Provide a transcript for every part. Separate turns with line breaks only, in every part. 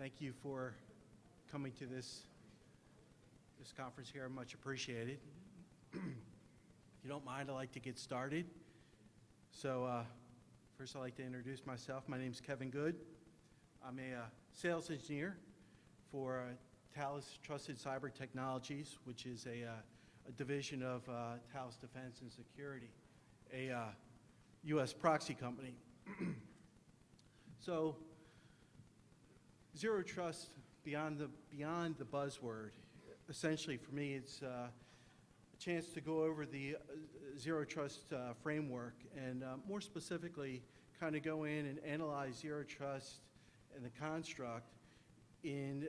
Thank you for coming to this conference here. Much appreciated. If you don't mind, I'd like to get started. So first I'd like to introduce myself. My name is Kevin Good. I'm a sales engineer for Thales Trusted Cyber Technologies, which is a division of Thales Defense and Security, a U.S. proxy company. So Zero Trust, beyond the buzzword, essentially for me it's a chance to go over the Zero Trust framework and more specifically kind of go in and analyze Zero Trust and the construct in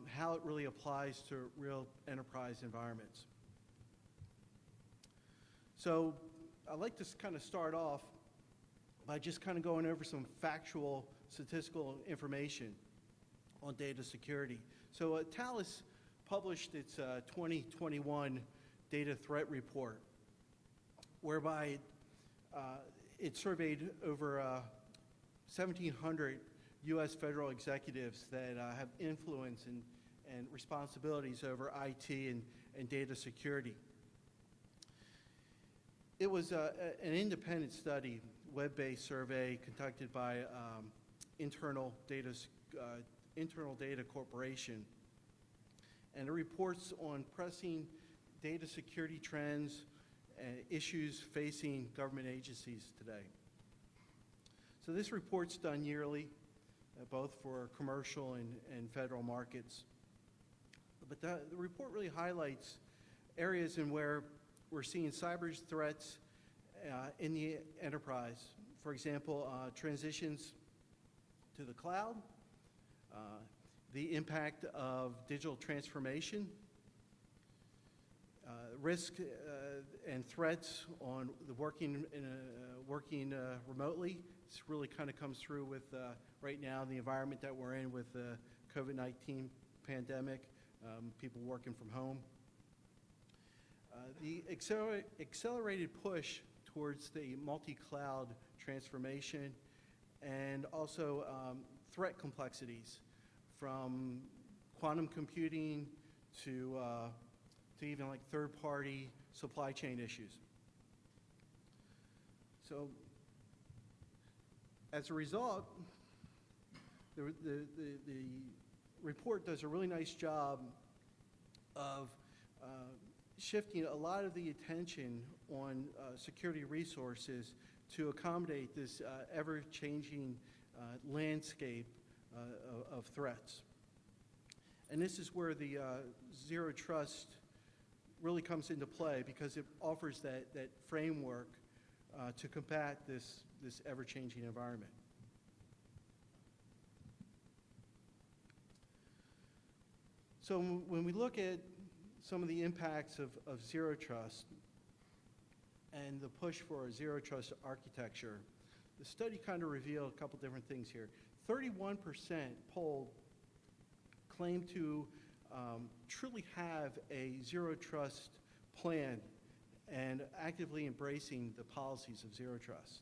how it really applies to real enterprise environments. So I'd like to kind of start off by just kind of going over some factual statistical information on data security. So Thales published its 2021 data threat report, whereby it surveyed over 1,700 U.S. federal executives that have influence and responsibilities over IT and data security. It was an independent study, web-based survey conducted by Internal Data Corporation, and it reports on pressing data security trends and issues facing government agencies today. So this report's done yearly, both for commercial and federal markets. But the report really highlights areas in where we're seeing cyber threats in the enterprise. For example, transitions to the cloud, the impact of digital transformation, risk and threats on the working remotely. This really kind of comes through with right now the environment that we're in with the COVID-19 pandemic, people working from home. The accelerated push towards the multi-cloud transformation, and also threat complexities from quantum computing to even like third-party supply chain issues. So as a result, the report does a really nice job of shifting a lot of the attention on security resources to accommodate this ever-changing landscape of threats. And this is where the Zero Trust really comes into play, because it offers that framework to combat this ever-changing environment. So when we look at some of the impacts of Zero Trust and the push for a Zero Trust architecture, the study kind of revealed a couple different things here. 31% polled claim to truly have a Zero Trust plan and actively embracing the policies of Zero Trust.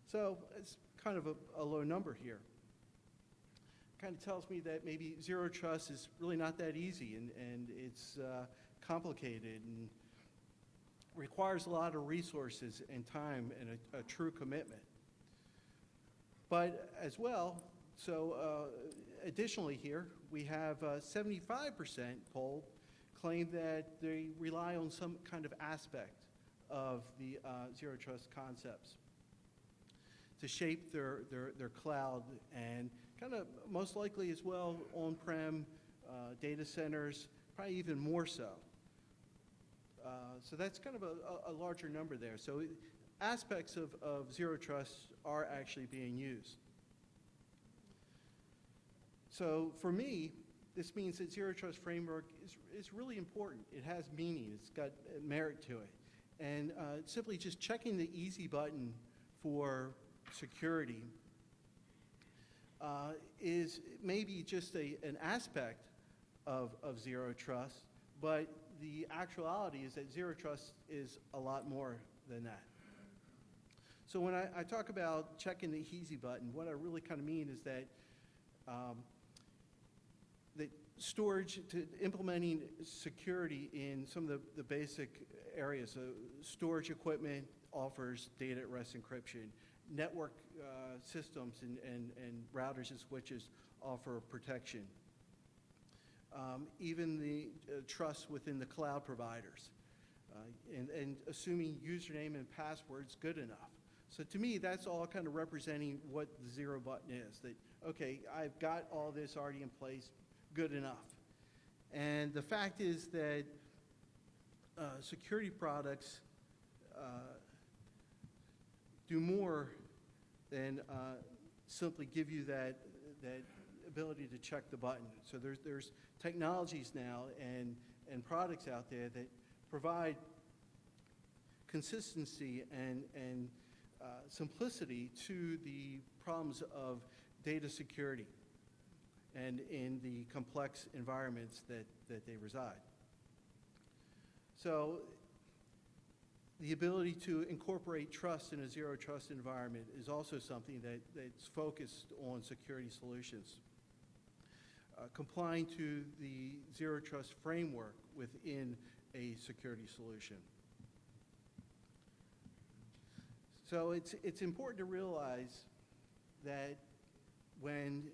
So it's kind of a low number here. Kind of tells me that maybe Zero Trust is really not that easy, and it's complicated and requires a lot of resources and time and a true commitment. But as well, so additionally here, we have 75% polled claim that they rely on some kind of aspect of the Zero Trust concepts to shape their cloud, and kind of most likely as well on-prem data centers, probably even more so. So that's kind of a larger number there. So aspects of Zero Trust are actually being used. So for me, this means that Zero Trust framework is really important. It has meaning. It's got merit to it. And simply just checking the easy button for security is maybe just an aspect of Zero Trust, but the actuality is that Zero Trust is a lot more than that. So when I talk about checking the easy button, what I really kind of mean is that storage, to implementing security in some of the basic areas. So storage equipment offers data at rest encryption. Network systems and routers and switches offer protection. Even the trust within the cloud providers. And assuming username and password's good enough. So to me, that's all kind of representing what the zero button is. That, okay, I've got all this already in place, good enough. And the fact is that security products do more than simply give you that ability to check the button. So there's technologies now and products out there that provide consistency and simplicity to the problems of data security and in the complex environments that they reside. So the ability to incorporate trust in a zero trust environment is also something that's focused on security solutions. Complying to the zero trust framework within a security solution. So it's important to realize that when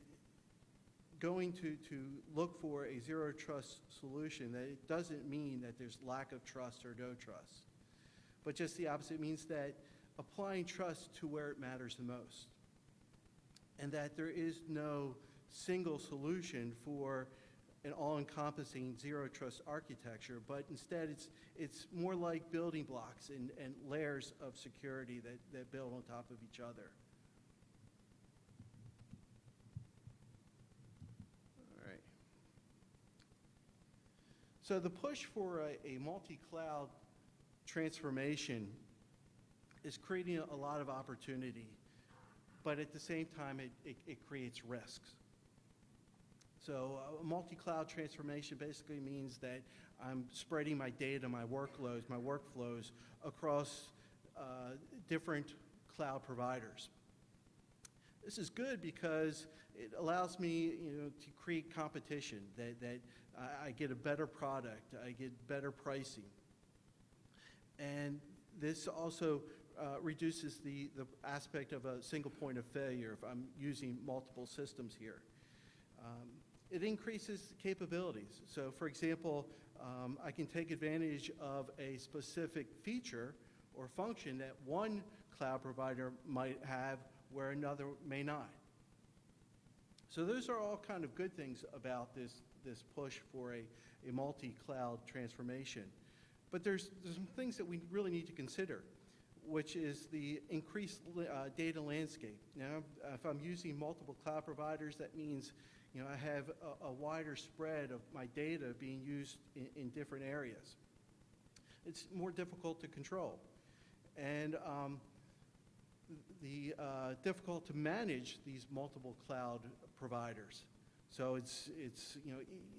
going to look for a zero trust solution, that it doesn't mean that there's lack of trust or no trust, but just the opposite. It means that applying trust to where it matters the most, and that there is no single solution for an all-encompassing zero trust architecture, but instead it's more like building blocks and layers of security that build on top of each other. All right. So the push for a multi-cloud transformation is creating a lot of opportunity, but at the same time it creates risks. So a multi-cloud transformation basically means that I'm spreading my data, my workloads, my workflows across different cloud providers. This is good because it allows me, to create competition, that I get a better product, I get better pricing. And this also reduces the aspect of a single point of failure if I'm using multiple systems here. It increases capabilities. So for example, I can take advantage of a specific feature or function that one cloud provider might have where another may not. So those are all kind of good things about this push for a multi-cloud transformation. But there's some things that we really need to consider, which is the increased data landscape. Now, if I'm using multiple cloud providers, that means I have a wider spread of my data being used in different areas. It's more difficult to control. And difficult to manage these multiple cloud providers. So it's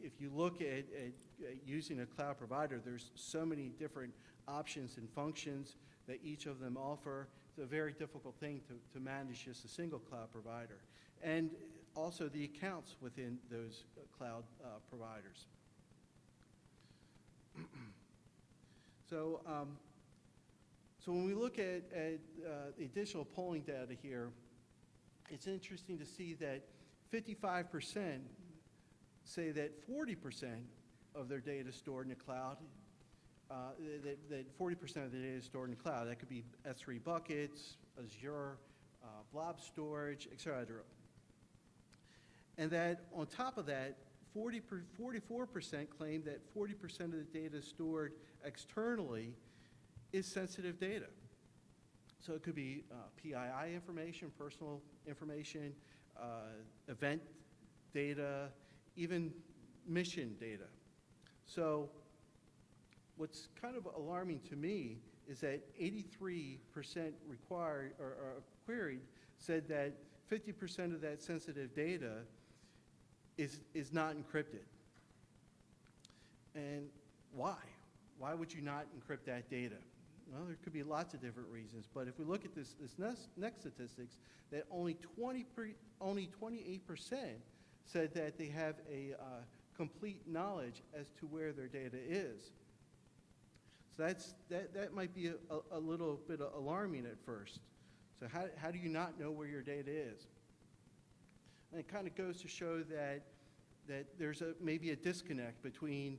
if you look at using a cloud provider, there's so many different options and functions that each of them offer. It's a very difficult thing to manage just a single cloud provider. And also the accounts within those cloud providers. So when we look at the additional polling data here, it's interesting to see that 55% say that 40% of their data is stored in the cloud, that 40% of the data is stored in the cloud. That could be S3 buckets, Azure, blob storage, et cetera. And that on top of that, 44% claim that 40% of the data stored externally is sensitive data. So it could be PII information, personal information, event data, even mission data. So what's kind of alarming to me is that 83% required or queried said that 50% of that sensitive data is not encrypted. And why? Why would you not encrypt that data? Well, there could be lots of different reasons, but if we look at this next statistics, that only 28% said that they have a complete knowledge as to where their data is. So that might be a little bit alarming at first. So how do you not know where your data is? And it kind of goes to show that there's maybe a disconnect between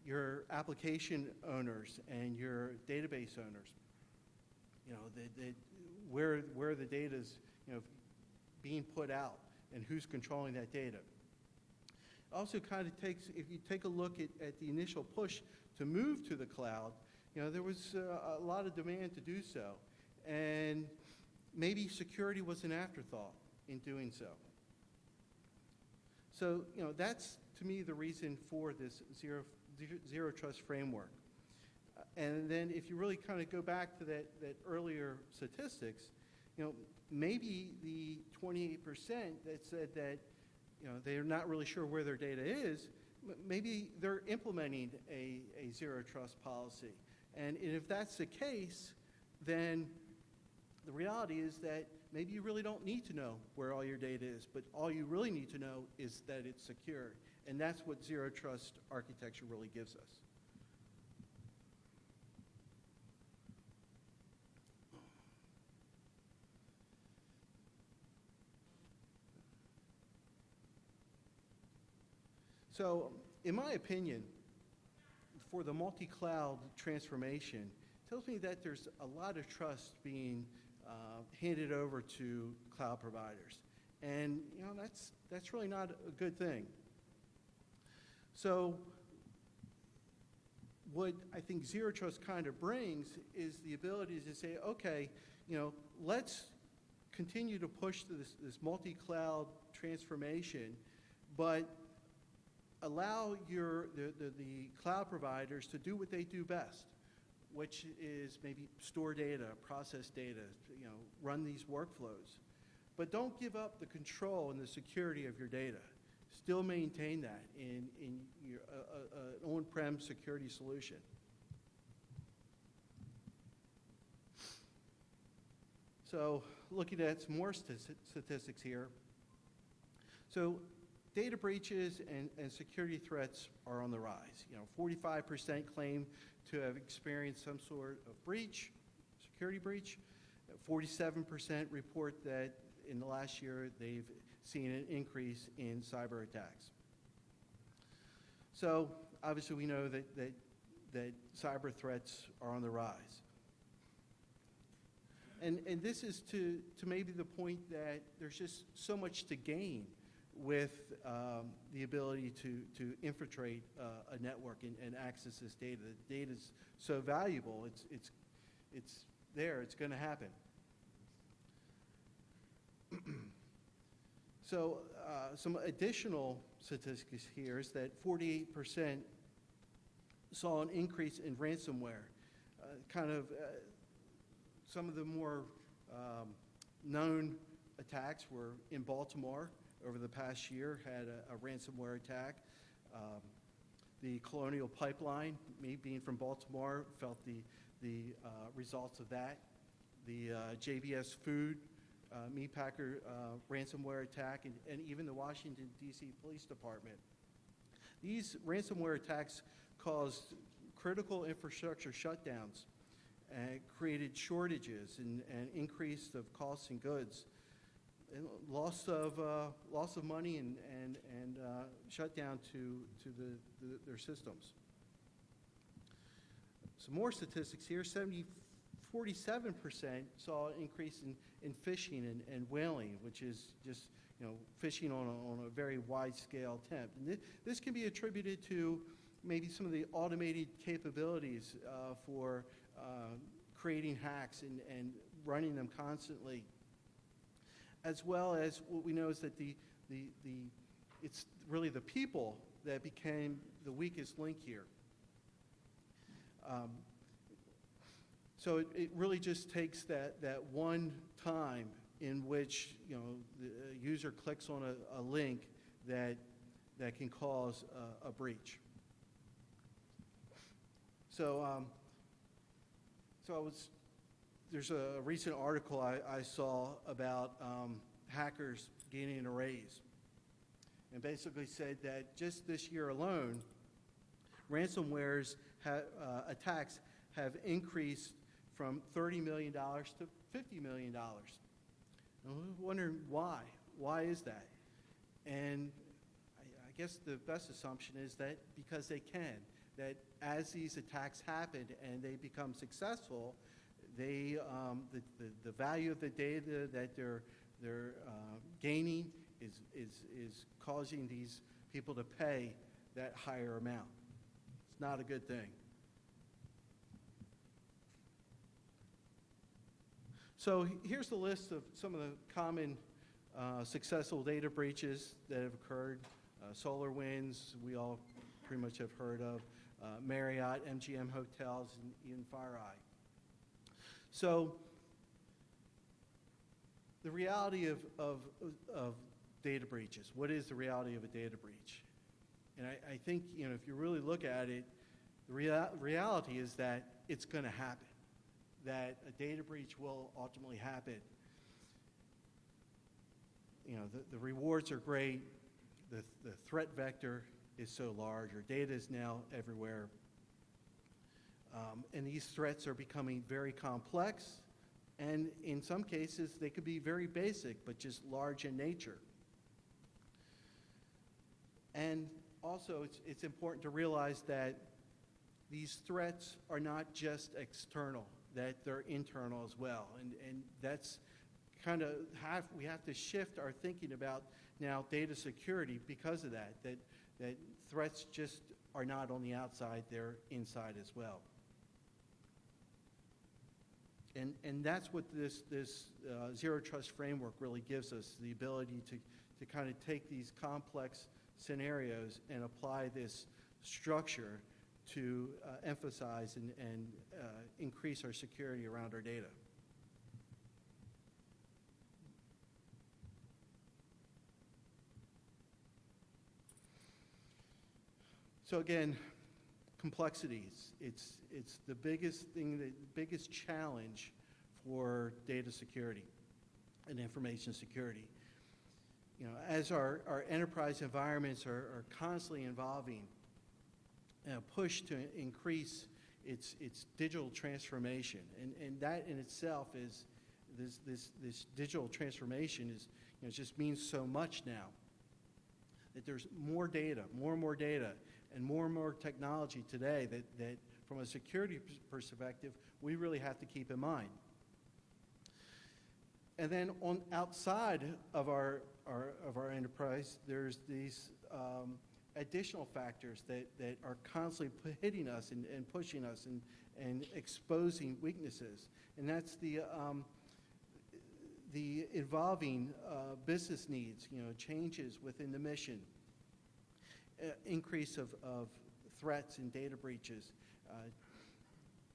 your application owners and your database owners. You know, where the data is, you know, being put out and who's controlling that data. Also kind of takes, if you take a look at the initial push to move to the cloud, you know, there was a lot of demand to do so. And maybe security was an afterthought in doing so. So, you know, that's, to me, the reason for this zero trust framework. And then if you really kind of go back to that earlier statistics, you know, maybe the 28% that said that, you know, they're not really sure where their data is, maybe they're implementing a zero trust policy. And if that's the case, then the reality is that maybe you really don't need to know where all your data is, but all you really need to know is that it's secure. And that's what zero trust architecture really gives us. So, in my opinion, for the multi-cloud transformation, it tells me that there's a lot of trust being handed over to cloud providers. And, you know, that's really not a good thing. So, what I think zero trust kind of brings is the ability to say, okay, you know, let's continue to push this multi-cloud transformation, but allow the cloud providers to do what they do best, which is maybe store data, process data, you know, run these workflows. But don't give up the control and the security of your data. Still maintain that in your on-prem security solution. So looking at some more statistics here. So data breaches and security threats are on the rise. You know, 45% claim to have experienced some sort of breach, security breach. 47% report that in the last year they've seen an increase in cyber attacks. So obviously we know that cyber threats are on the rise. And this is to maybe the point that there's just so much to gain with the ability to infiltrate a network and access this data. The data is so valuable, it's there, it's going to happen. So some additional statistics here is that 48% saw an increase in ransomware. Some of the more known attacks were in Baltimore over the past year, had a ransomware attack. The Colonial Pipeline, me being from Baltimore, felt the results of that. The JBS Food Meatpacker ransomware attack, and even the Washington, D.C. Police Department. These ransomware attacks caused critical infrastructure shutdowns, and created shortages and increase of costs and goods, and loss of money and shutdown to their systems. Some more statistics here. 47% saw an increase in phishing and whaling, which is just, you know, phishing on a very wide scale attempt. And this can be attributed to maybe some of the automated capabilities for creating hacks and running them constantly, as well as what we know is that it's really the people that became the weakest link here. So it really just takes that one time in which, you know, the user clicks on a link that can cause a breach. There's a recent article I saw about hackers gaining a raise. and basically said that just this year alone, ransomware's attacks have increased from $30 million to $50 million. And I'm wondering why. Why is that? And I guess the best assumption is that because they can, that as these attacks happen and they become successful, they the value of the data that they're gaining is causing these people to pay that higher amount. It's not a good thing. So here's the list of some of the common successful data breaches that have occurred. SolarWinds, we all pretty much have heard of. Marriott, MGM Hotels, and even FireEye. So the reality of data breaches. What is the reality of a data breach? And I think, if you really look at it, the reality is that it's going to happen, that a data breach will ultimately happen. The rewards are great. The threat vector is so large. Our data is now everywhere. And these threats are becoming very complex. And in some cases, they could be very basic, but just large in nature. And also, it's important to realize that these threats are not just external, that they're internal as well. And that's kind of we have to shift our thinking about now data security because of that threats just are not on the outside, they're inside as well. And that's what this Zero Trust framework really gives us, the ability to kind of take these complex scenarios and apply this structure to emphasize and increase our security around our data. So again, complexities. It's the biggest thing, the biggest challenge for data security and information security. As our enterprise environments are constantly evolving, push to increase its digital transformation, and that in itself is this digital transformation is just means so much now. That there's more data, more and more data, and more technology today that from a security perspective, we really have to keep in mind. And then outside of our enterprise, there's these additional factors that are constantly hitting us and pushing us and exposing weaknesses. And that's the evolving business needs, changes within the mission, increase of threats and data breaches,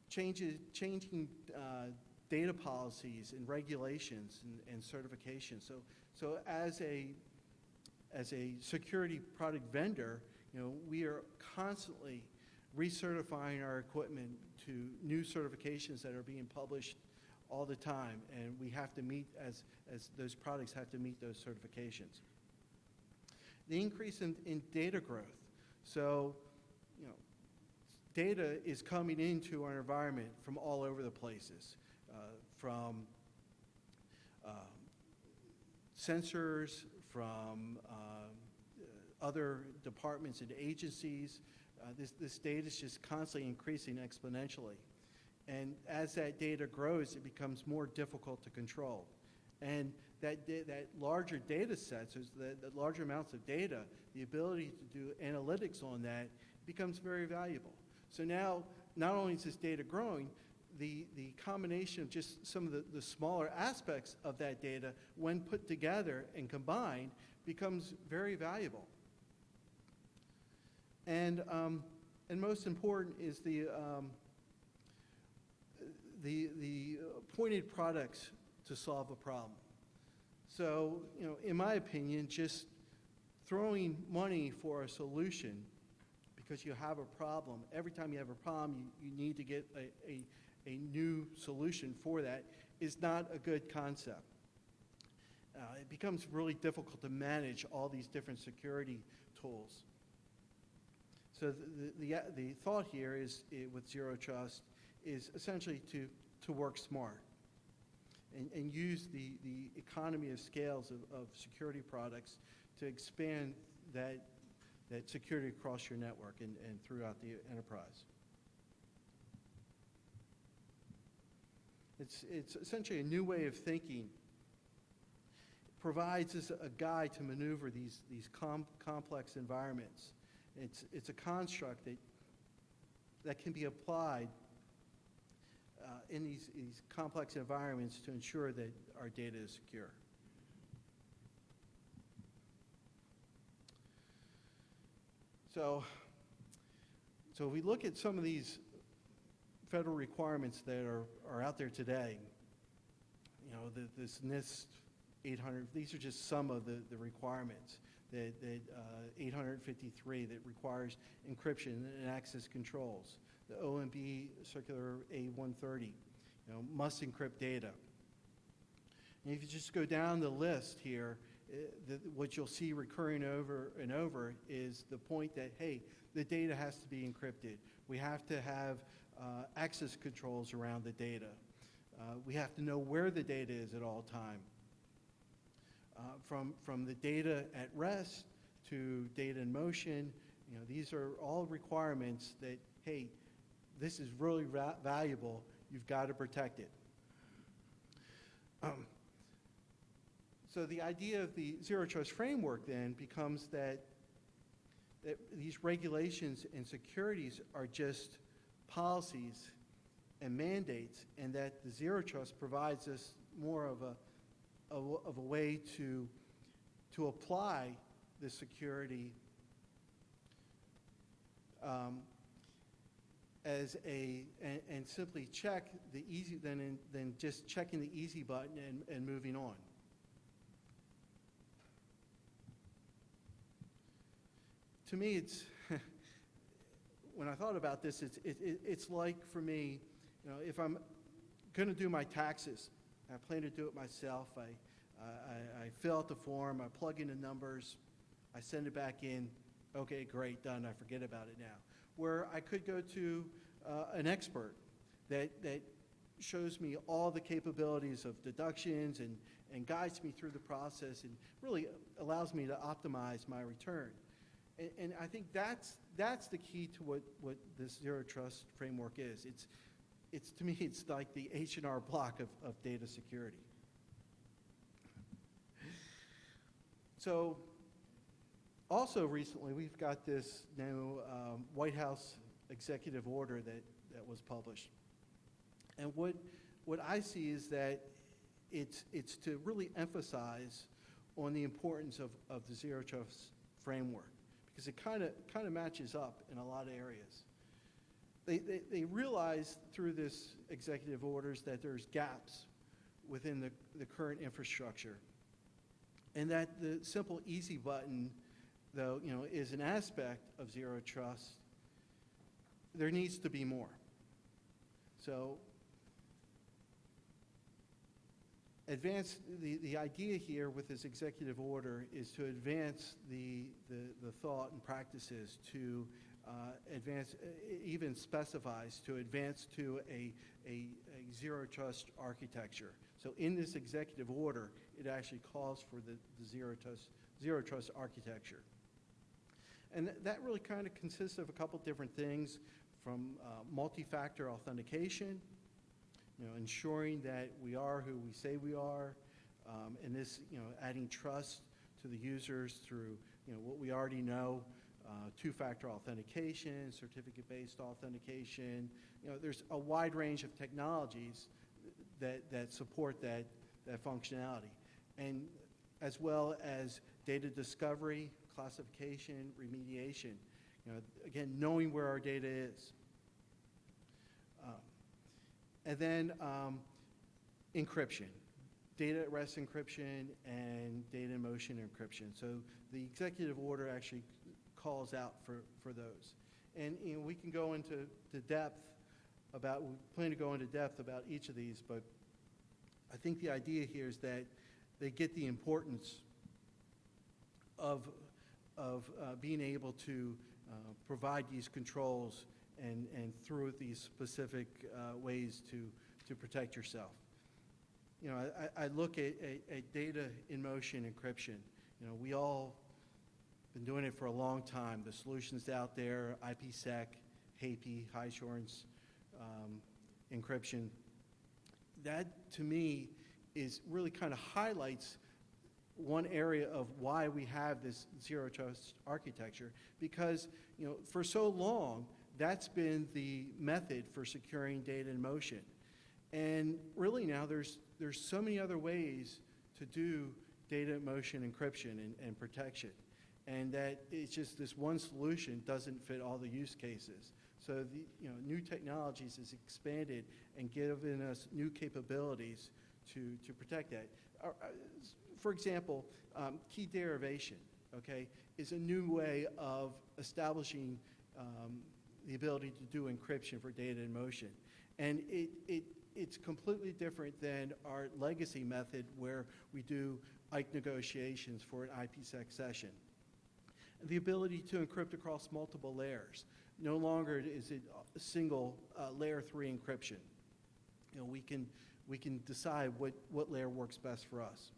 changing data policies and regulations and certifications. So as a security product vendor, we are constantly recertifying our equipment to new certifications that are being published all the time, and we have to meet as those products have to meet those certifications. The increase in data growth. So, data is coming into our environment from all over the places, from sensors, from other departments and agencies. This data is just constantly increasing exponentially. And as that data grows, it becomes more difficult to control. And that larger data sets, that larger amounts of data, the ability to do analytics on that becomes very valuable. So now, not only is this data growing, the combination of just some of the smaller aspects of that data, when put together and combined, becomes very valuable. And most important is the pointed products to solve a problem. So, in my opinion, just throwing money for a solution because you have a problem, every time you have a problem, you need to get a new solution for that, is not a good concept. it becomes really difficult to manage all these different security tools. So the thought here is, with Zero Trust, is essentially to work smart and use the economy of scales of security products to expand that security across your network and throughout the enterprise. It's essentially a new way of thinking. It provides us a guide to maneuver these complex environments. It's a construct that can be applied in these complex environments to ensure that our data is secure. So if we look at some of these federal requirements that are out there today, this NIST 800, these are just some of the requirements. That 853 that requires encryption and access controls. The OMB Circular A130, must encrypt data. And if you just go down the list here, what you'll see recurring over and over is the point that, hey, the data has to be encrypted. We have to have access controls around the data. We have to know where the data is at all time. From the data at rest to data in motion, these are all requirements that, hey, this is really valuable. You've got to protect it. So the idea of the Zero Trust framework then becomes that these regulations and securities are just policies and mandates, and that the Zero Trust provides us more of a way to apply the security and simply check the easy than just checking the easy button and moving on. To me, it's when I thought about this, it's like, for me, if I'm going to do my taxes, I plan to do it myself. I fill out the form, I plug in the numbers, I send it back in. Okay, great, done. I forget about it now. Where I could go to an expert that shows me all the capabilities of deductions and guides me through the process and really allows me to optimize my return. And I think that's the key to what this Zero Trust framework is. It's to me, it's like the H&R Block of data security. So also recently, we've got this new White House executive order that was published. And what I see is that it's to really emphasize on the importance of the Zero Trust framework, because it kind of matches up in a lot of areas. They realize through this executive orders that there's gaps within the current infrastructure, and that the simple easy button, though, is an aspect of Zero Trust. There needs to be more. So the idea here with this executive order is to advance the thought and practices, to advance, even specifies, to advance to a Zero Trust architecture. So in this executive order, it actually calls for the Zero Trust architecture. And that really kind of consists of a couple different things, from multi-factor authentication, ensuring that we are who we say we are, and this, adding trust to the users through, what we already know, two-factor authentication, certificate-based authentication. There's a wide range of technologies that support that functionality, and as well as data discovery, classification, remediation. Again, knowing where our data is. And then encryption, data at rest encryption and data in motion encryption. So the executive order actually calls out for those. And we can go into depth we plan to go into depth about each of these, but I think the idea here is that they get the importance of being able to provide these controls and through these specific ways to protect yourself. You know, I look at data in motion encryption. You know, we all been doing it for a long time. The solutions out there, IPsec, HAPI, high assurance encryption. That, to me, is really kind of highlights one area of why we have this zero trust architecture, because, you know, for so long, that's been the method for securing data in motion. And really now there's so many other ways to do data in motion encryption and protection, and that it's just this one solution doesn't fit all the use cases. So the, you know, new technologies has expanded and given us new capabilities to protect that. For example, key derivation, okay, is a new way of establishing the ability to do encryption for data in motion. And it's completely different than our legacy method where we do IC negotiations for an IPsec session. The ability to encrypt across multiple layers. No longer is it a single layer 3 encryption. You know, we can decide what layer works best for us.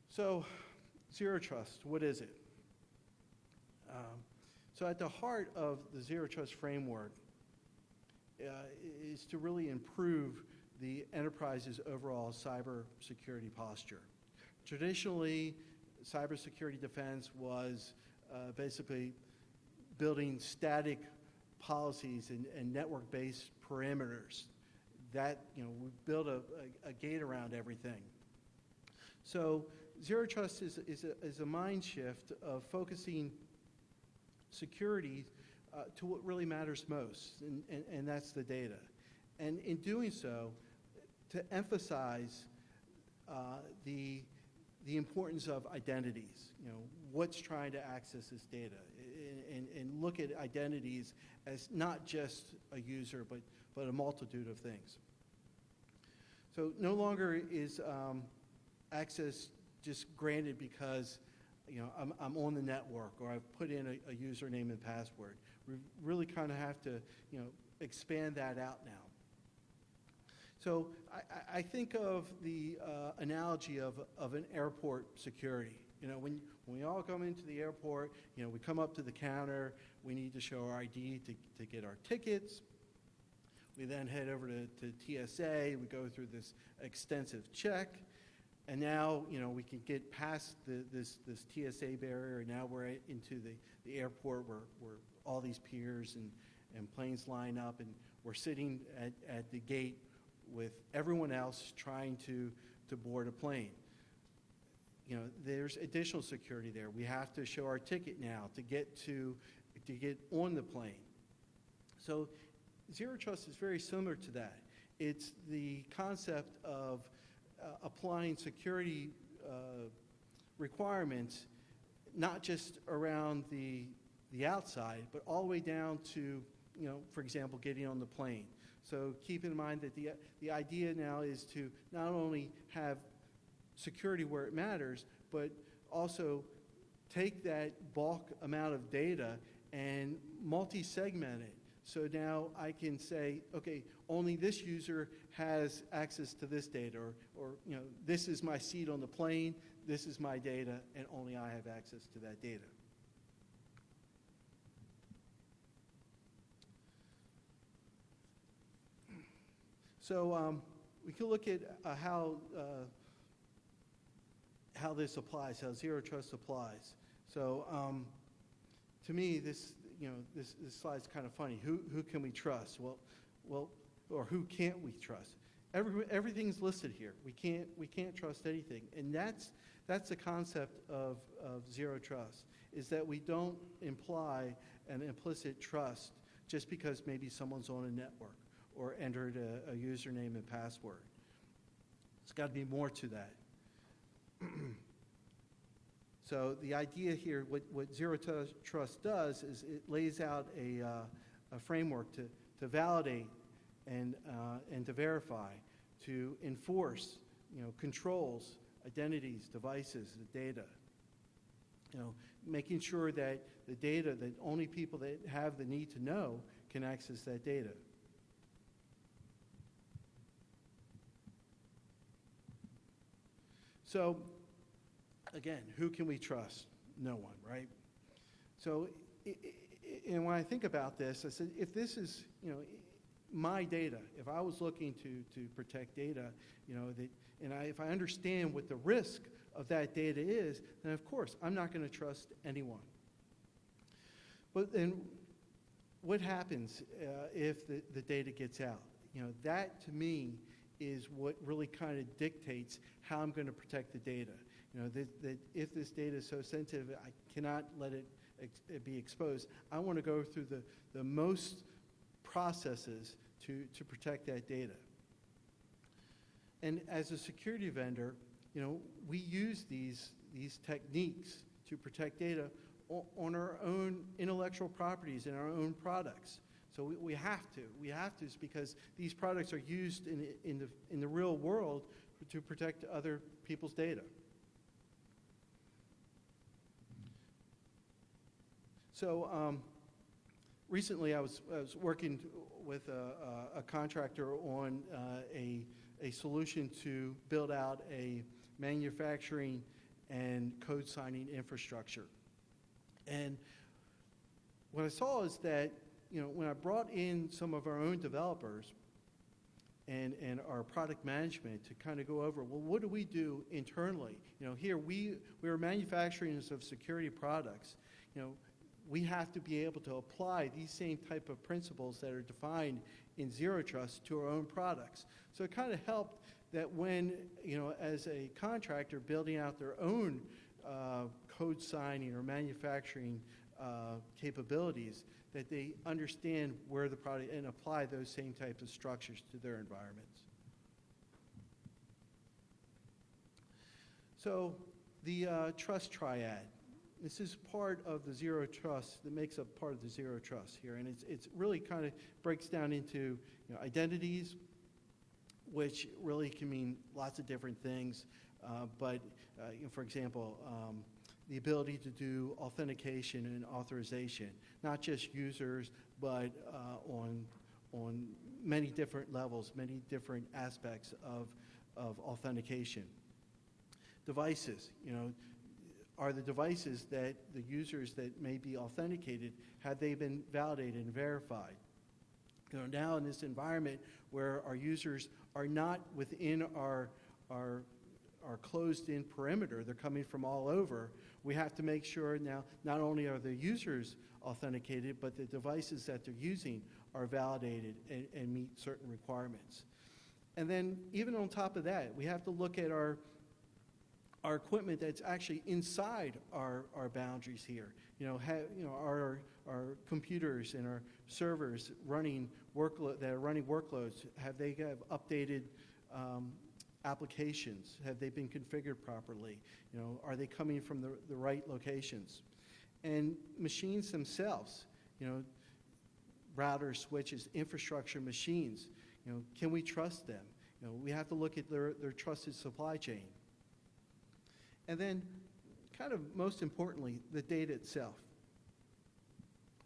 So, zero trust, what is it? So at the heart of the zero trust framework is to really improve the enterprise's overall cybersecurity posture. Traditionally, cybersecurity defense was basically building static policies and network-based perimeters that, you know, we build a gate around everything. So zero trust is a mind shift of focusing security to what really matters most, and that's the data. And in doing so, to emphasize the importance of identities, you know, what's trying to access this data, and look at identities as not just a user, but a multitude of things. So no longer is access just granted because, you know, I'm on the network or I've put in a username and password. We really kind of have to, you know, expand that out now. So I think of the analogy of an airport security. You know, when we all come into the airport, you know, we come up to the counter, we need to show our ID to get our tickets. We then head over to TSA, we go through this extensive check, and now, you know, we can get past this TSA barrier, and now we're into the airport where all these piers and planes line up, and we're sitting at the gate with everyone else trying to board a plane. You know, there's additional security there. We have to show our ticket now to get on the plane. So zero trust is very similar to that. It's the concept of applying security requirements, not just around the outside, but all the way down to, you know, for example, getting on the plane. So keep in mind that the idea now is to not only have security where it matters, but also take that bulk amount of data and multi-segment it. So now I can say, okay, only this user has access to this data, or you know, this is my seat on the plane, this is my data, and only I have access to that data. So we can look at how this applies, how zero trust applies. So to me, this slide's kind of funny. Who can we trust? Well, or who can't we trust? Everything's listed here. We can't trust anything, and that's the concept of zero trust. Is that we don't imply an implicit trust just because maybe someone's on a network or entered a username and password. It's got to be more to that. So the idea here, what Zero Trust does is it lays out a framework to validate and to verify, to enforce, controls, identities, devices, the data. Making sure that the data, that only people that have the need to know can access that data. So, again, who can we trust? No one, right? So, and when I think about this, I said, if this is, my data, if I was looking to protect data, if I understand what the risk of that data is, then of course, I'm not going to trust anyone. But then what happens if the data gets out? That to me is what really kind of dictates how I'm going to protect the data. That if this data is so sensitive, I cannot let it be exposed. I want to go through the most processes to protect that data. And as a security vendor, we use these techniques to protect data on our own intellectual properties and our own products. So we have to. We have to because these products are used in the real world to protect other people's data. So recently I was working with a contractor on a solution to build out a manufacturing and code signing infrastructure. And what I saw is that, when I brought in some of our own developers and our product management to kind of go over, well, what do we do internally? Here we are manufacturers of security products. We have to be able to apply these same type of principles that are defined in Zero Trust to our own products. So it kind of helped that when, as a contractor building out their own code signing or manufacturing capabilities, that they understand where the product and apply those same types of structures to their environments. So the trust triad. This is part of the Zero Trust, that makes up part of the Zero Trust here. And it's really kind of breaks down into identities, which really can mean lots of different things. But for example, the ability to do authentication and authorization, not just users, but on many different levels, many different aspects of authentication. Devices, are the devices that the users that may be authenticated, have they been validated and verified? Now in this environment where our users are not within our closed-in perimeter, they're coming from all over, we have to make sure now not only are the users authenticated, but the devices that they're using are validated and meet certain requirements. And then even on top of that, we have to look at our equipment that's actually inside our boundaries here. Our computers and our servers running workloads, have they updated applications? Have they been configured properly? Are they coming from the right locations? And machines themselves, routers, switches, infrastructure machines, can we trust them? We have to look at their trusted supply chain. And then, kind of most importantly, the data itself.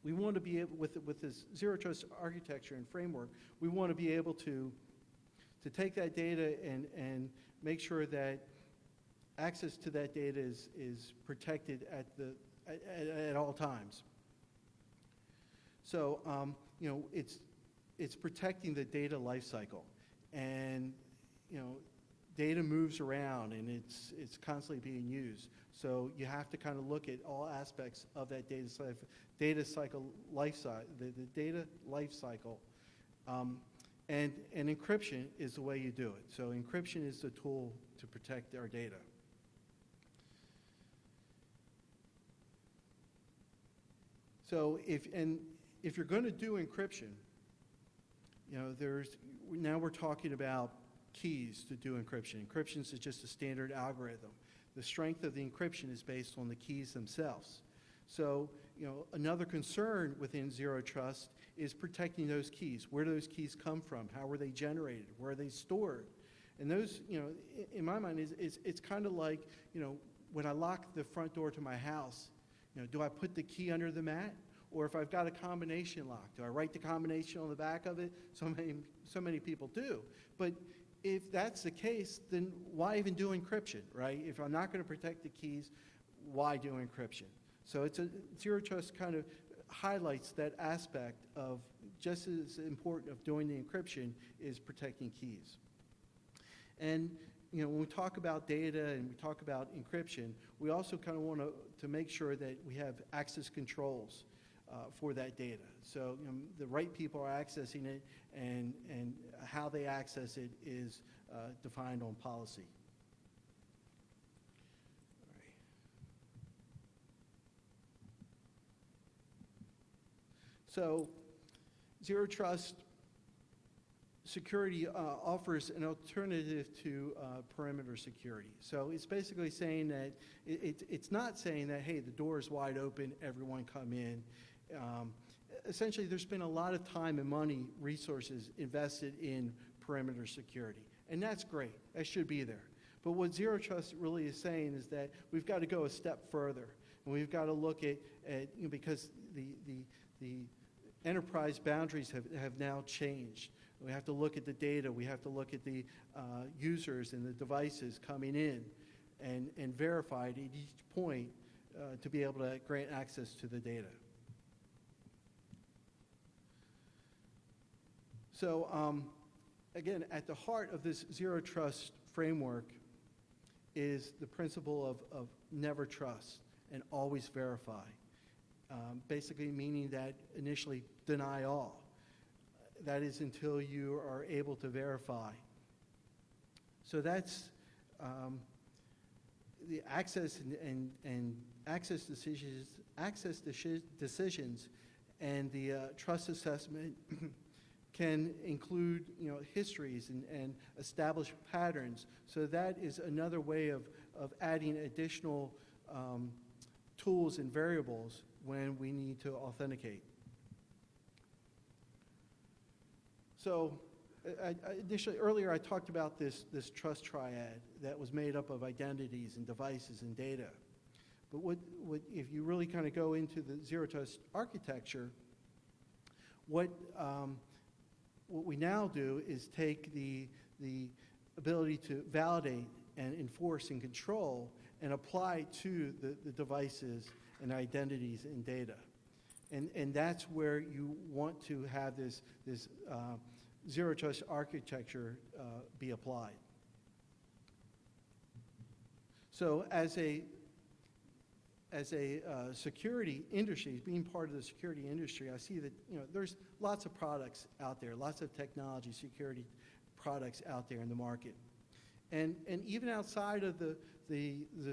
We want to be able, with this Zero Trust architecture and framework, we want to be able to take that data and make sure that access to that data is protected at all times. So, it's protecting the data lifecycle, and data moves around and it's constantly being used. So you have to kind of look at all aspects of that data life cycle. And encryption is the way you do it. So encryption is the tool to protect our data. So if you're going to do encryption, now we're talking about keys to do encryption. Encryption is just a standard algorithm The strength of the encryption is based on the keys themselves. So, another concern within Zero Trust is protecting those keys. Where do those keys come from? How were they generated? Where are they stored? And those, in my mind, it's kind of like, when I lock the front door to my house, do I put the key under the mat? Or if I've got a combination lock, do I write the combination on the back of it? So many people do. But if that's the case, then why even do encryption, right? If I'm not going to protect the keys, why do encryption? So Zero Trust kind of highlights that aspect of just as important of doing the encryption is protecting keys. And when we talk about data and we talk about encryption, we also kind of want to make sure that we have access controls for that data. So the right people are accessing it, and how they access it is defined on policy. All right. So Zero Trust security offers an alternative to perimeter security. So it's basically saying that it's not saying that, hey, the door is wide open, everyone come in. Essentially, there's been a lot of time and money, resources invested in perimeter security, and that's great. That should be there. But what Zero Trust really is saying is that we've got to go a step further, and we've got to look at because the enterprise boundaries have now changed. We have to look at the data. We have to look at the users and the devices coming in and verify at each point to be able to grant access to the data. So again, at the heart of this Zero Trust framework is the principle of never trust and always verify. Basically meaning that initially deny all. That is until you are able to verify. So that's the access and access decisions and the trust assessment can include histories and establish patterns. So that is another way of adding additional tools and variables when we need to authenticate. So initially, earlier I talked about this trust triad that was made up of identities and devices and data. But what if you really kind of go into the Zero Trust architecture, what we now do is take the ability to validate and enforce and control and apply to the devices and identities and data. And that's where you want to have this Zero Trust architecture be applied. So as a security industry, being part of the security industry, I see that there's lots of products out there, lots of technology security products out there in the market. And even outside of the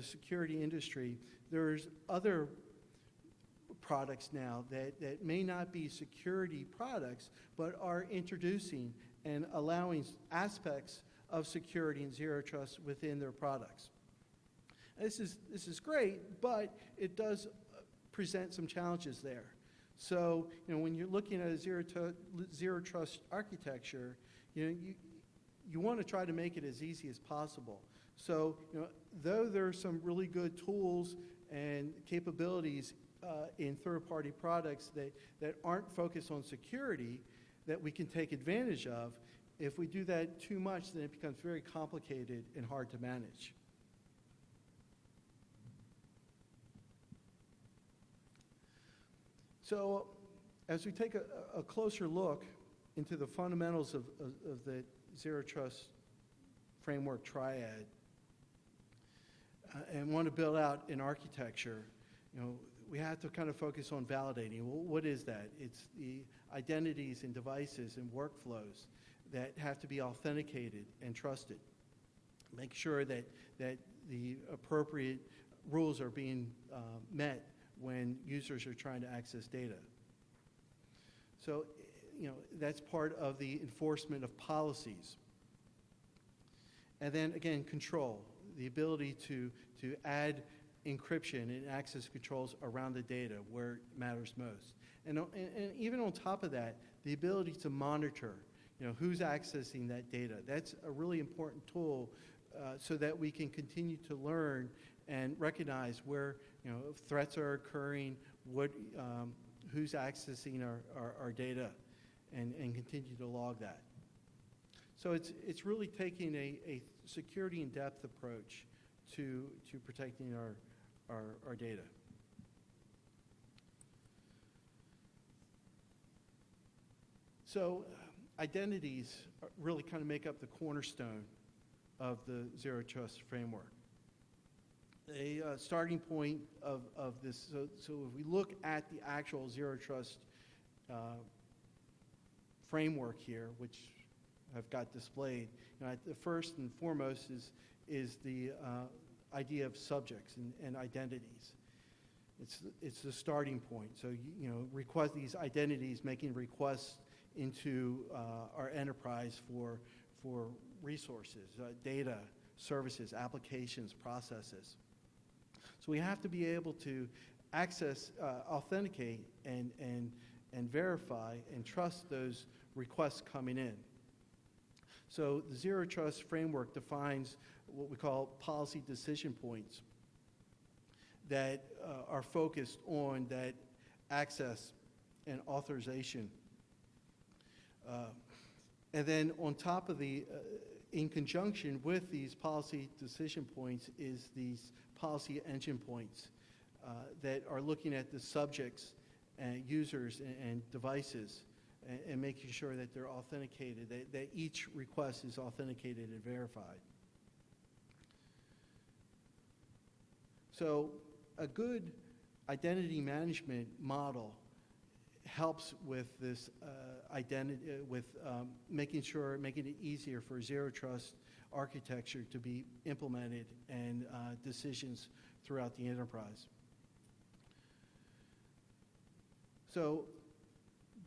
security industry, there's other products now that may not be security products, but are introducing and allowing aspects of security and Zero Trust within their products. This is great, but it does present some challenges there. So, when you're looking at a Zero Trust architecture, you want to try to make it as easy as possible. So, though there are some really good tools and capabilities in third-party products that aren't focused on security that we can take advantage of, if we do that too much, then it becomes very complicated and hard to manage. So as we take a closer look into the fundamentals of the Zero Trust framework triad and want to build out an architecture, we have to kind of focus on validating. Well, what is that? It's the identities and devices and workflows that have to be authenticated and trusted. Make sure that the appropriate rules are being met when users are trying to access data. So, that's part of the enforcement of policies. And then again, control. the ability to add encryption and access controls around the data where it matters most. And even on top of that, the ability to monitor, who's accessing that data. That's a really important tool so that we can continue to learn and recognize where, threats are occurring, who's accessing our data, and continue to log that. So it's really taking a security in-depth approach to protecting our data. So identities really kind of make up the cornerstone of the Zero Trust framework. A starting point of this, so if we look at the actual Zero Trust framework here, which I've got displayed, the first and foremost is the idea of subjects and identities. It's the starting point. So request these identities, making requests into our enterprise for resources, data, services, applications, processes. So we have to be able to access, authenticate, and verify and trust those requests coming in. So the Zero Trust framework defines what we call policy decision points that are focused on that access and authorization. And then on top of in conjunction with these policy decision points is these policy engine points that are looking at the subjects and users and devices and making sure that they're authenticated, that each request is authenticated and verified. So a good identity management model helps with this identity, with making it easier for Zero Trust architecture to be implemented and decisions throughout the enterprise. So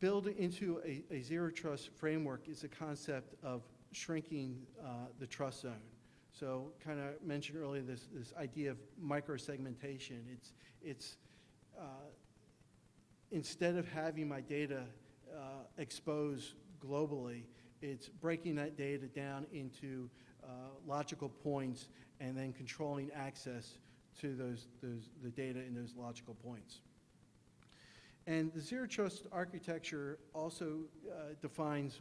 build into a Zero Trust framework is a concept of shrinking the trust zone. So kind of mentioned earlier this idea of microsegmentation. It's instead of having my data exposed globally, it's breaking that data down into logical points and then controlling access to the data in those logical points. And the Zero Trust architecture also defines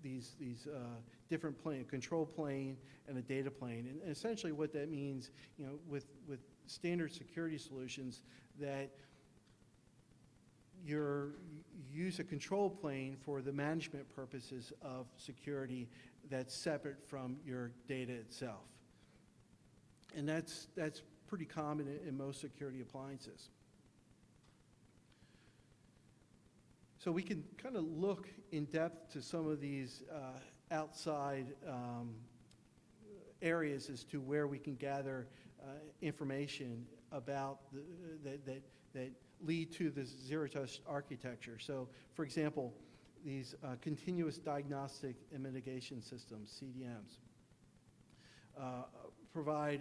these different planes, a control plane and a data plane. And essentially what that means, with standard security solutions, that you use a control plane for the management purposes of security that's separate from your data itself. And that's pretty common in most security appliances. So we can kind of look in depth to some of these outside areas as to where we can gather information about that lead to this Zero Trust architecture. So, for example, these continuous diagnostic and mitigation systems, CDMs, require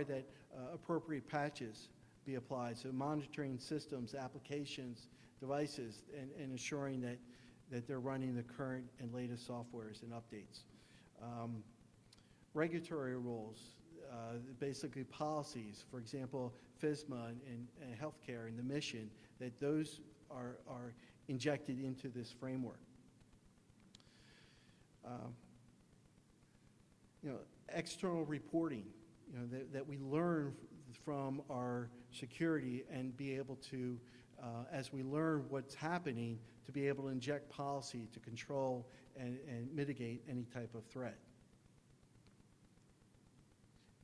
that appropriate patches be applied. So monitoring systems, applications, devices, and ensuring that they're running the current and latest softwares and updates. Regulatory rules, basically policies, for example, FSMA and healthcare and the mission, that those are injected into this framework. External reporting, that we learn from our security and be able to, as we learn what's happening, to be able to inject policy to control and mitigate any type of threat.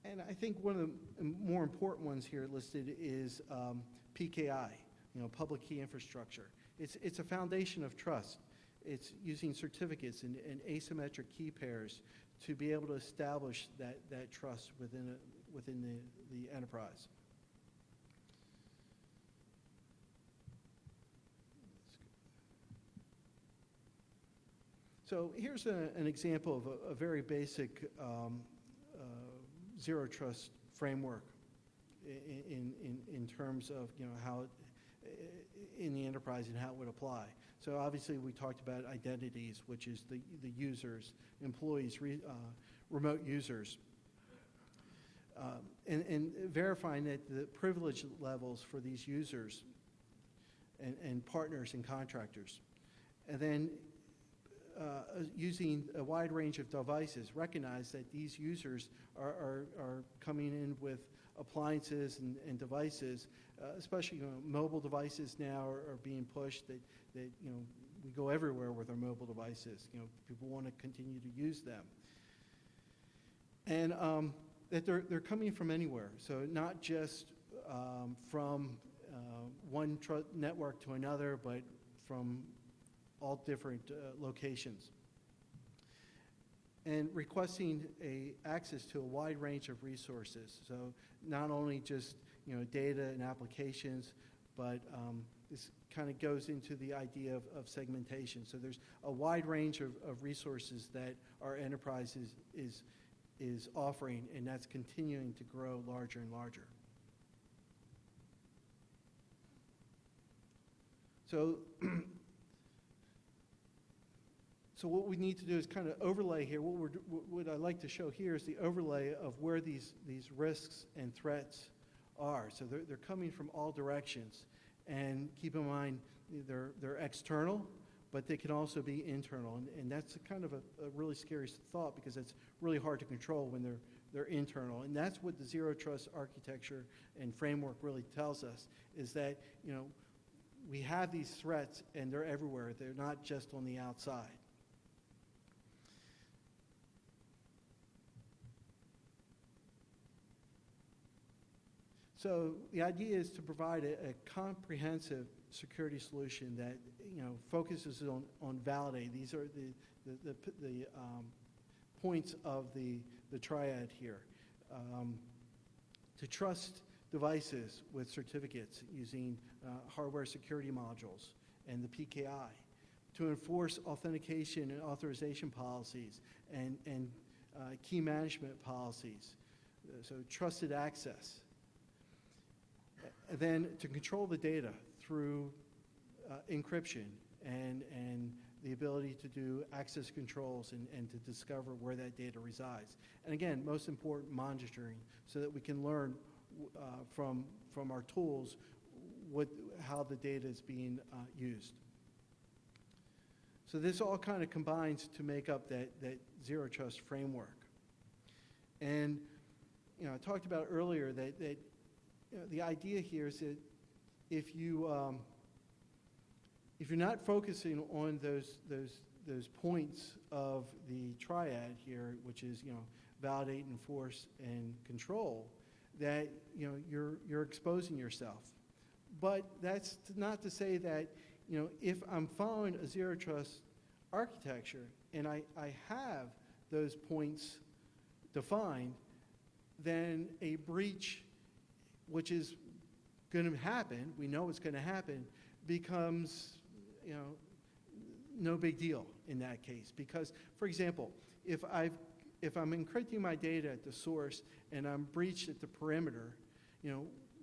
And I think one of the more important ones here listed is PKI, public key infrastructure. It's a foundation of trust. It's using certificates and asymmetric key pairs to be able to establish that trust within the enterprise. So here's an example of a very basic zero trust framework in terms of, how in the enterprise and how it would apply. So obviously we talked about identities, which is the users, employees, remote users, and verifying that the privilege levels for these users and partners and contractors. And then using a wide range of devices, recognize that these users are coming in with appliances and devices, especially mobile devices now are being pushed that we go everywhere with our mobile devices. People want to continue to use them. And that they're coming from anywhere. So not just from one network to another, but from all different locations. And requesting access to a wide range of resources. So not only just data and applications, but this kind of goes into the idea of segmentation. So there's a wide range of resources that our enterprise is offering, and that's continuing to grow larger and larger. So what we need to do is kind of overlay here. What I'd like to show here is the overlay of where these risks and threats are. So they're coming from all directions. And keep in mind, they're external, but they can also be internal. And that's kind of a really scary thought, because it's really hard to control when they're internal. And that's what the zero trust architecture and framework really tells us, is that we have these threats and they're everywhere. They're not just on the outside. So the idea is to provide a comprehensive security solution that focuses on validating. These are the points of the triad here. To trust devices with certificates using hardware security modules and the PKI. To enforce authentication and authorization policies and key management policies. So trusted access. Then to control the data through encryption and the ability to do access controls and to discover where that data resides. And again, most important, monitoring, so that we can learn from our tools how the data is being used. So this all kind of combines to make up that zero trust framework. And I talked about earlier that the idea here is that if you're not focusing on those points of the triad here, which is validate, enforce, and control, that you're exposing yourself. But that's not to say that if I'm following a zero trust architecture and I have those points defined, then a breach, which is going to happen, we know it's going to happen, becomes no big deal in that case. Because, for example, if I'm encrypting my data at the source and I'm breached at the perimeter,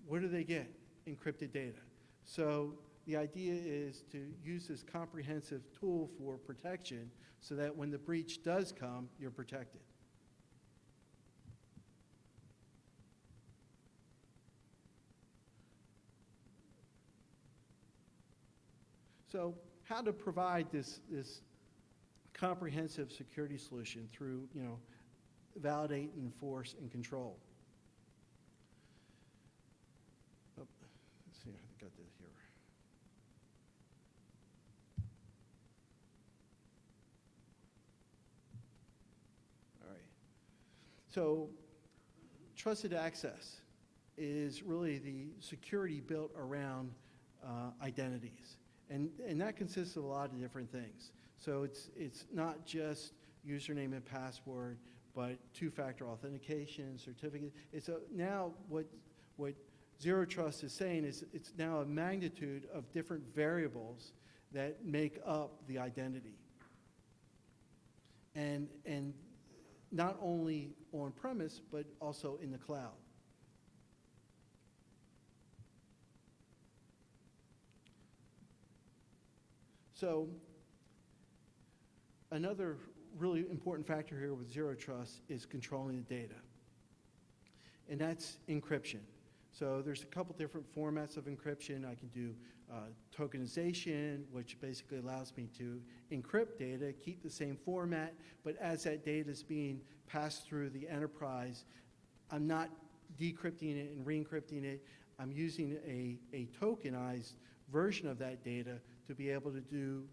what do they get? Encrypted data. So the idea is to use this comprehensive tool for protection so that when the breach does come, you're protected. So how to provide this comprehensive security solution through, validate, enforce, and control. Oh, let's see, I got this here. All right. So trusted access is really the security built around identities. And that consists of a lot of different things. So it's not just username and password, but two-factor authentication, certificate. It's now what Zero Trust is saying is it's now a magnitude of different variables that make up the identity. And not only on-premise, but also in the cloud. So another really important factor here with Zero Trust is controlling the data, and that's encryption. So there's a couple different formats of encryption. I can do tokenization, which basically allows me to encrypt data, keep the same format, but as that data is being passed through the enterprise, I'm not decrypting it and re-encrypting it. I'm using a tokenized version of that data to be able to do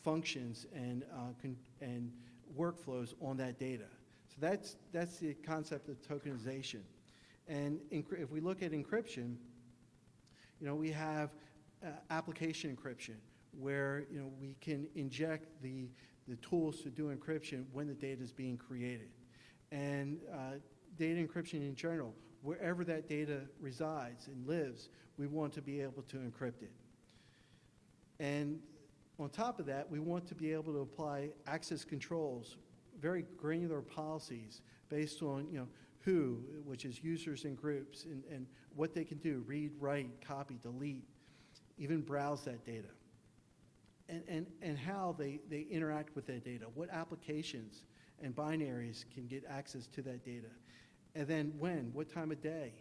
functions and workflows on that data. So that's the concept of tokenization. And if we look at encryption, we have application encryption, where we can inject the tools to do encryption when the data is being created. And data encryption in general, wherever that data resides and lives, we want to be able to encrypt it. And on top of that, we want to be able to apply access controls, very granular policies based on who, which is users and groups, and what they can do, read, write, copy, delete, even browse that data, and how they interact with that data, what applications and binaries can get access to that data, and then what time of day,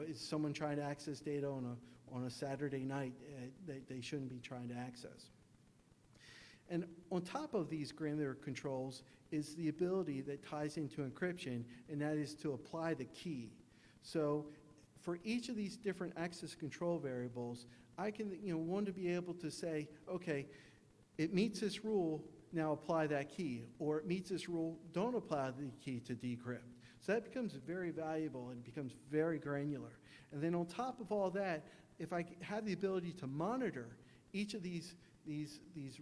is someone trying to access data on a Saturday night that they shouldn't be trying to access. And on top of these granular controls is the ability that ties into encryption, and that is to apply the key. So for each of these different access control variables, I can want to be able to say, okay, it meets this rule, now apply that key, or it meets this rule, don't apply the key to decrypt. So that becomes very valuable and becomes very granular. And then on top of all that, if I have the ability to monitor each of these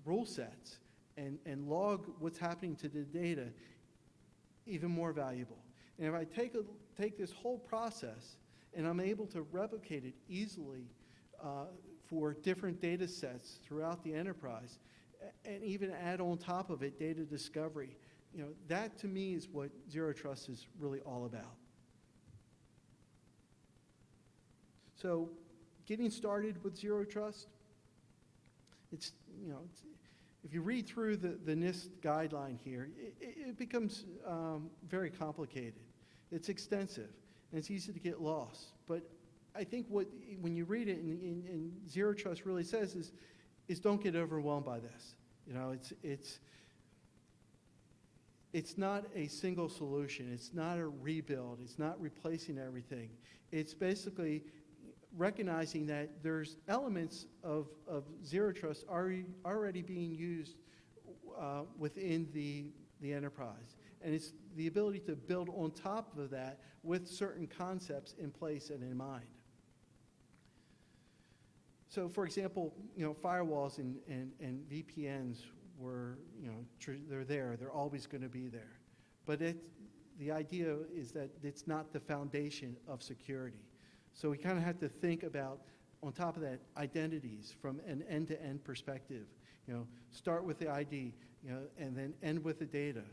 rule sets and log what's happening to the data, even more valuable. And if I take this whole process and I'm able to replicate it easily for different data sets throughout the enterprise, and even add on top of it data discovery, that to me is what Zero Trust is really all about. So getting started with Zero Trust, it's if you read through the NIST guideline here, it becomes very complicated. It's extensive, and it's easy to get lost. But I think when you read it, and Zero Trust really says is don't get overwhelmed by this. It's not a single solution. It's not a rebuild. It's not replacing everything. It's basically recognizing that there's elements of Zero Trust already being used within the enterprise. And it's the ability to build on top of that with certain concepts in place and in mind. So for example, firewalls and VPNs were, they're there. They're always going to be there. But the idea is that it's not the foundation of security. So we kind of have to think about, on top of that, identities from an end-to-end perspective. Start with the ID, and then end with the data.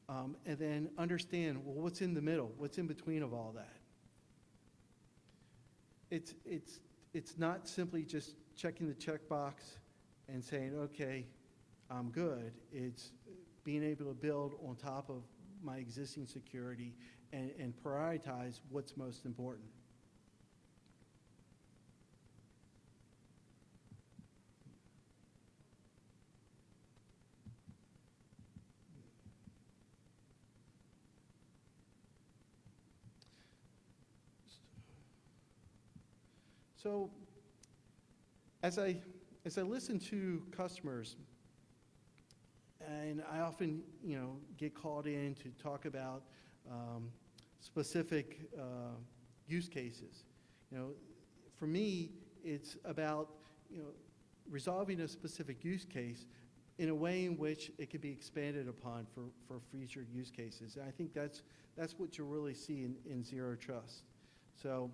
And then understand, well, what's in the middle? What's in between of all that? It's not simply just checking the checkbox and saying, okay, I'm good. It's being able to build on top of my existing security and prioritize what's most important. So as I listen to customers, and I often get called in to talk about specific use cases. For me, it's about resolving a specific use case in a way in which it can be expanded upon for future use cases. And I think that's what you'll really see in Zero Trust. So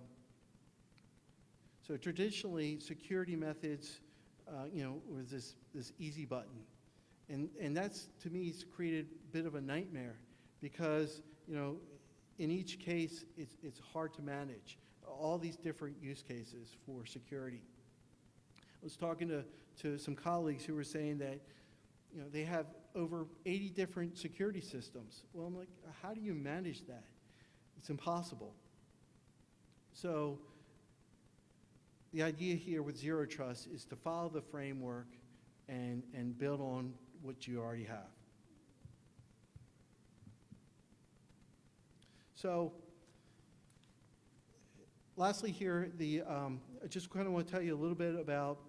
traditionally, security methods, was this easy button. And that's, to me, it's created a bit of a nightmare because, in each case, it's hard to manage all these different use cases for security. I was talking to some colleagues who were saying that, they have over 80 different security systems. Well, I'm like, how do you manage that? It's impossible. So the idea here with Zero Trust is to follow the framework and build on what you already have. So lastly here, I just kind of want to tell you a little bit about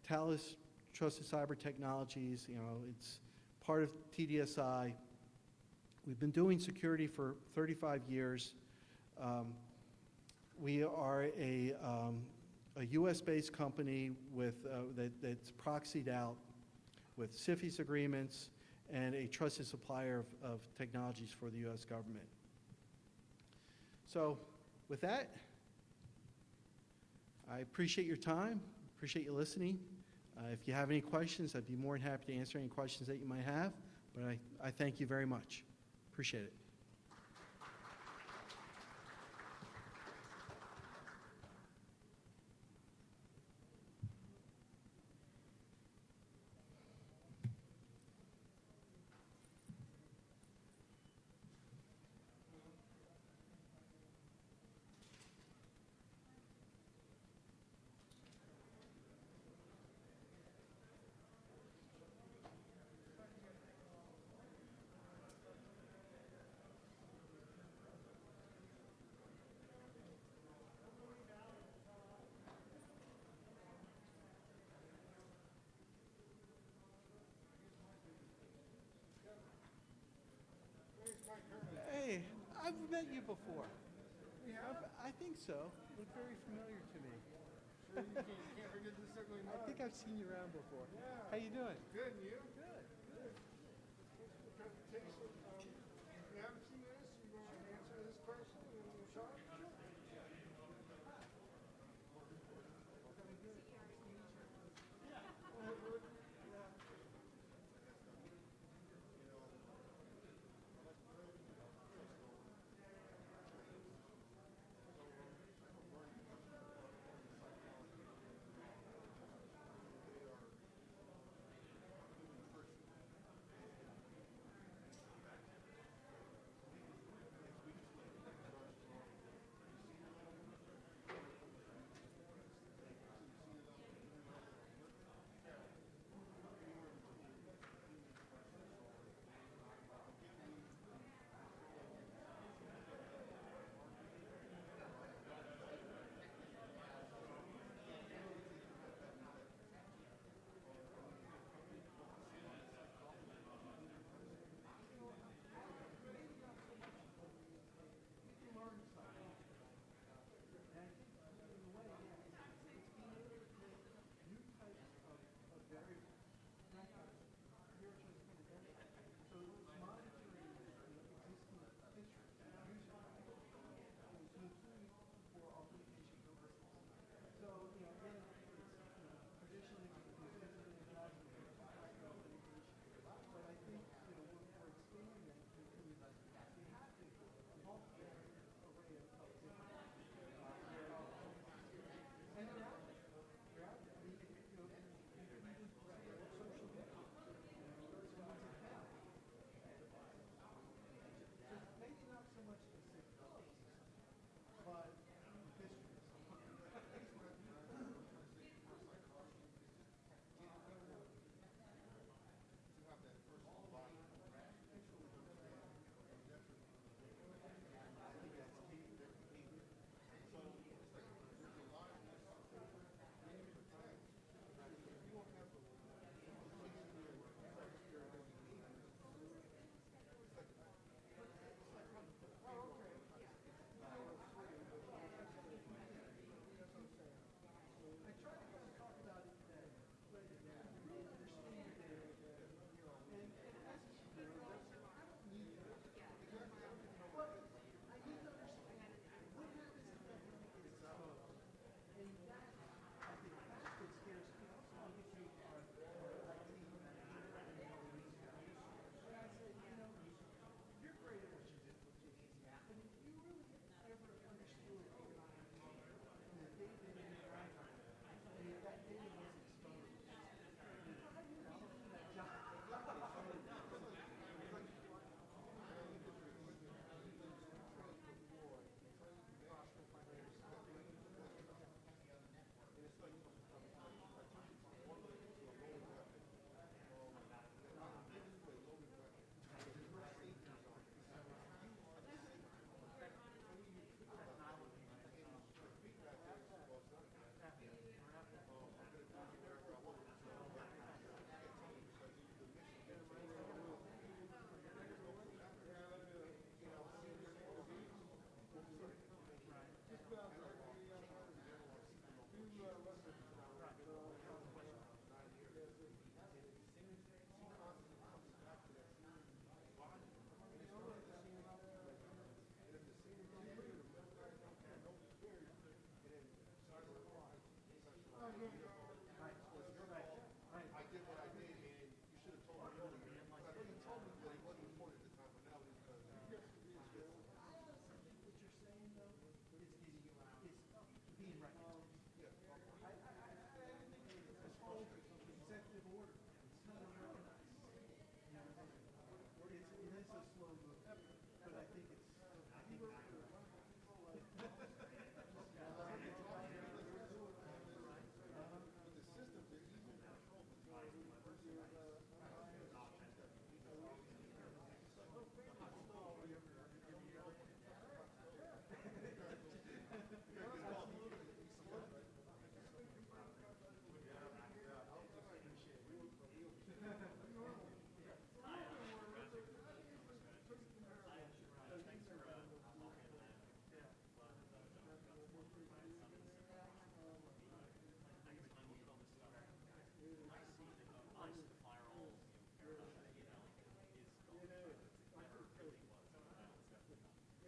Thales Trusted Cyber Technologies. It's part of TDSI. We've been doing security for 35 years. We are a U.S.-based company that's proxied out with CFIUS agreements and a trusted supplier of technologies for the U.S. government. So with that, I appreciate your time, appreciate you listening. If you have any questions, I'd be more than happy to answer any questions that you might have, but I thank you very much. Appreciate it. Hey, I've met you before. I think so. You look very familiar to me.
Sure you can't forget this ugly mug.
I think I've seen you around before.
Yeah.
How you doing?
Good, and you?
Good.
You haven't seen this? You want to answer this question and we'll talk?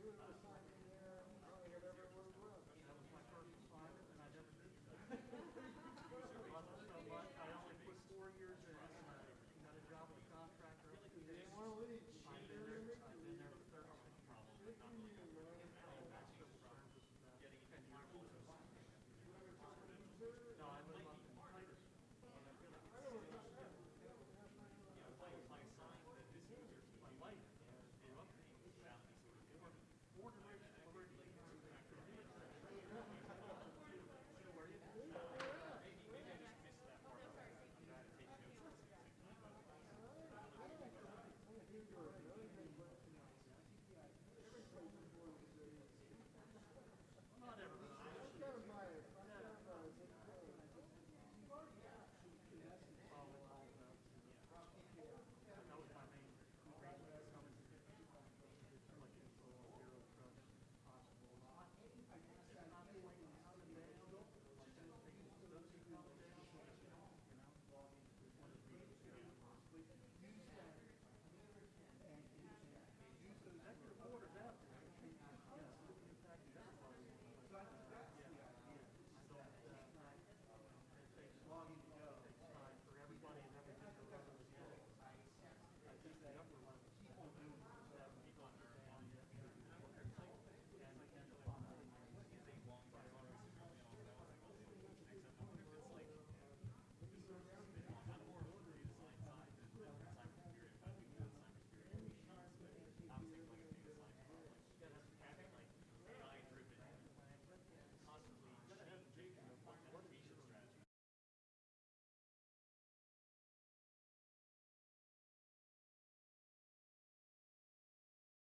doing an assignment there, whatever it was.
That was my first assignment, and I never did that. Wasn't so much. I only put 4 years in, and I got a job with a contractor up in
You want to leave.
I've been there for 36 years.
Good for you, man.
And that's civil service about 10 years.
You have a company, sir?
No, I live